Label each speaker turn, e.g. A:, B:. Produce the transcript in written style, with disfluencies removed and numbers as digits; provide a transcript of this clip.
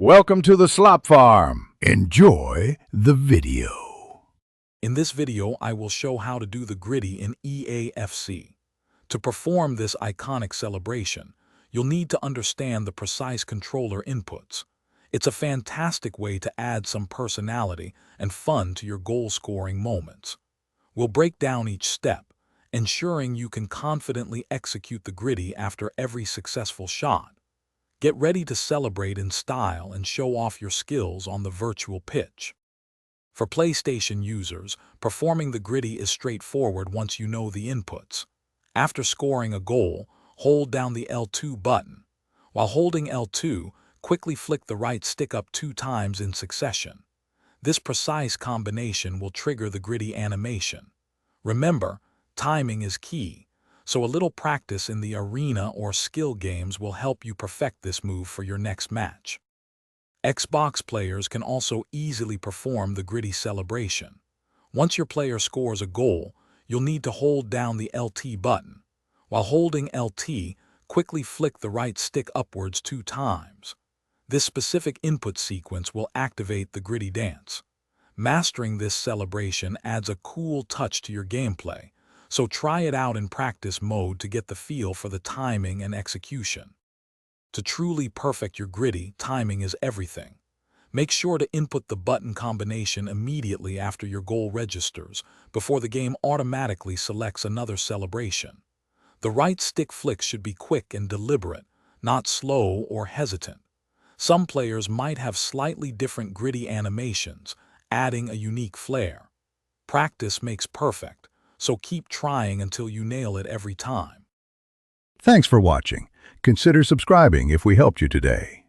A: Welcome to the Slop Farm. Enjoy the video.
B: In this video, I will show how to do the griddy in EAFC. To perform this iconic celebration, you'll need to understand the precise controller inputs. It's a fantastic way to add some personality and fun to your goal-scoring moments. We'll break down each step, ensuring you can confidently execute the griddy after every successful shot. Get ready to celebrate in style and show off your skills on the virtual pitch. For PlayStation users, performing the griddy is straightforward once you know the inputs. After scoring a goal, hold down the L2 button. While holding L2, quickly flick the right stick up 2 times in succession. This precise combination will trigger the griddy animation. Remember, timing is key, so a little practice in the arena or skill games will help you perfect this move for your next match. Xbox players can also easily perform the griddy celebration. Once your player scores a goal, you'll need to hold down the LT button. While holding LT, quickly flick the right stick upwards 2 times. This specific input sequence will activate the griddy dance. Mastering this celebration adds a cool touch to your gameplay, so try it out in practice mode to get the feel for the timing and execution. To truly perfect your griddy, timing is everything. Make sure to input the button combination immediately after your goal registers, before the game automatically selects another celebration. The right stick flick should be quick and deliberate, not slow or hesitant. Some players might have slightly different griddy animations, adding a unique flair. Practice makes perfect, so keep trying until you nail it every time.
A: Thanks for watching. Consider subscribing if we helped you today.